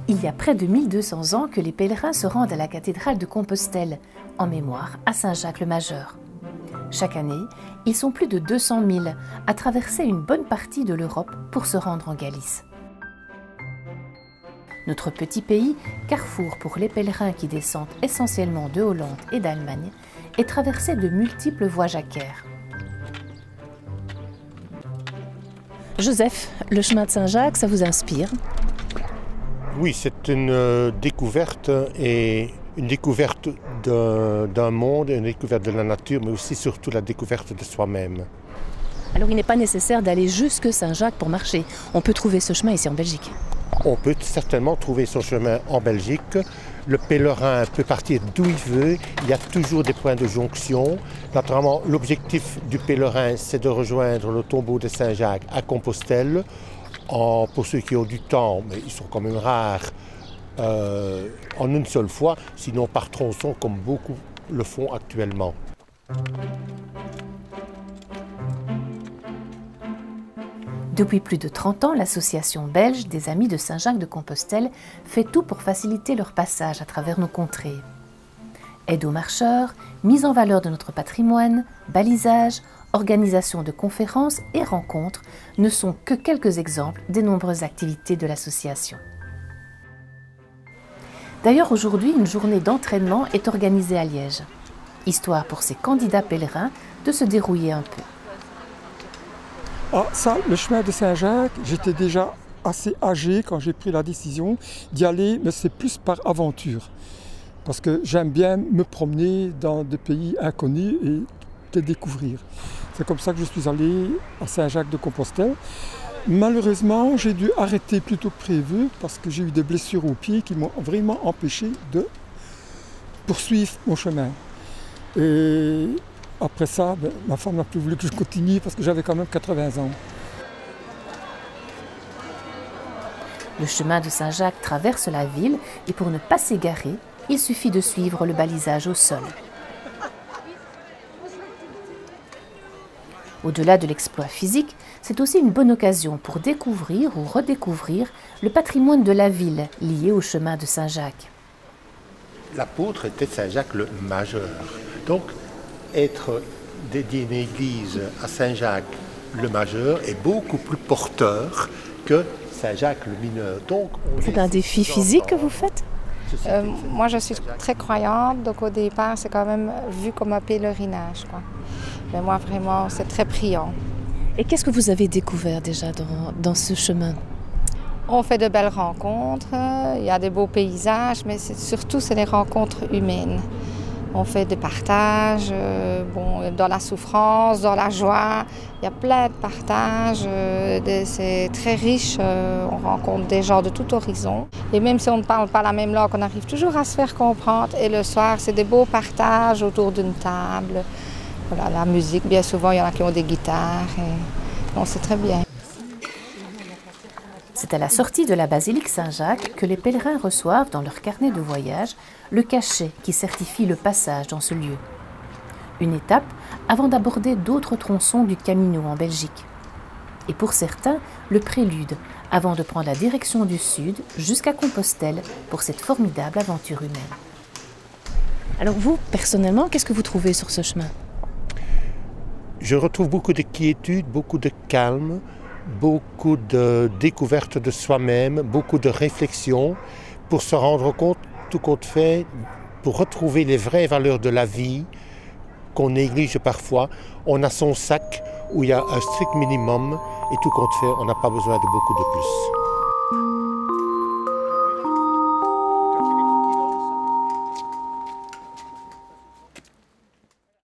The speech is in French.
Il y a près de 1200 ans que les pèlerins se rendent à la cathédrale de Compostelle, en mémoire à Saint Jacques le Majeur. Chaque année, ils sont plus de 200 000 à traverser une bonne partie de l'Europe pour se rendre en Galice. Notre petit pays, carrefour pour les pèlerins qui descendent essentiellement de Hollande et d'Allemagne, est traversé de multiples voies jacquaires. Joseph, le chemin de Saint-Jacques, ça vous inspire? Oui, c'est une découverte et une découverte d'un monde, une découverte de la nature, mais aussi surtout la découverte de soi-même. Alors il n'est pas nécessaire d'aller jusque Saint-Jacques pour marcher. On peut trouver ce chemin ici en Belgique. On peut certainement trouver son chemin en Belgique. Le pèlerin peut partir d'où il veut. Il y a toujours des points de jonction. Naturellement, l'objectif du pèlerin, c'est de rejoindre le tombeau de Saint-Jacques à Compostelle. Pour ceux qui ont du temps, mais ils sont quand même rares, en une seule fois, sinon par tronçon comme beaucoup le font actuellement. Depuis plus de 30 ans, l'association belge des Amis de Saint-Jacques de Compostelle fait tout pour faciliter leur passage à travers nos contrées. Aide aux marcheurs, mise en valeur de notre patrimoine, balisage, organisation de conférences et rencontres ne sont que quelques exemples des nombreuses activités de l'association. D'ailleurs, aujourd'hui, une journée d'entraînement est organisée à Liège, histoire pour ces candidats pèlerins de se dérouiller un peu. Ah, ça, le chemin de Saint-Jacques, j'étais déjà assez âgé quand j'ai pris la décision d'y aller, mais c'est plus par aventure. Parce que j'aime bien me promener dans des pays inconnus et les découvrir. C'est comme ça que je suis allé à Saint-Jacques de Compostelle. Malheureusement, j'ai dû arrêter plus tôt que prévu parce que j'ai eu des blessures aux pieds qui m'ont vraiment empêché de poursuivre mon chemin. Et après ça, ma femme n'a plus voulu que je continue parce que j'avais quand même 80 ans. Le chemin de Saint-Jacques traverse la ville et pour ne pas s'égarer, il suffit de suivre le balisage au sol. Au-delà de l'exploit physique, c'est aussi une bonne occasion pour découvrir ou redécouvrir le patrimoine de la ville lié au chemin de Saint-Jacques. L'apôtre était Saint-Jacques le Majeur. Donc, être dédié une église à Saint-Jacques le Majeur est beaucoup plus porteur que Saint-Jacques le Mineur. C'est un défi physique que vous faites? Moi, je suis très croyante, donc au départ, c'est quand même vu comme un pèlerinage, quoi. Mais moi, vraiment, c'est très priant. Et qu'est-ce que vous avez découvert déjà dans ce chemin? On fait de belles rencontres, il y a des beaux paysages, mais surtout, c'est les rencontres humaines. On fait des partages, dans la souffrance, dans la joie. Il y a plein de partages, c'est très riche. On rencontre des gens de tout horizon. Et même si on ne parle pas la même langue, on arrive toujours à se faire comprendre. Et le soir, c'est des beaux partages autour d'une table. Voilà, la musique, bien souvent, il y en a qui ont des guitares. Donc c'est très bien. C'est à la sortie de la basilique Saint-Jacques que les pèlerins reçoivent dans leur carnet de voyage le cachet qui certifie le passage dans ce lieu. Une étape avant d'aborder d'autres tronçons du Camino en Belgique. Et pour certains, le prélude avant de prendre la direction du sud jusqu'à Compostelle pour cette formidable aventure humaine. Alors vous, personnellement, qu'est-ce que vous trouvez sur ce chemin? Je retrouve beaucoup de quiétude, beaucoup de calme, beaucoup de découverte de soi-même, beaucoup de réflexion pour se rendre compte, tout compte fait, pour retrouver les vraies valeurs de la vie qu'on néglige parfois. On a son sac où il y a un strict minimum et tout compte fait, on n'a pas besoin de beaucoup de plus.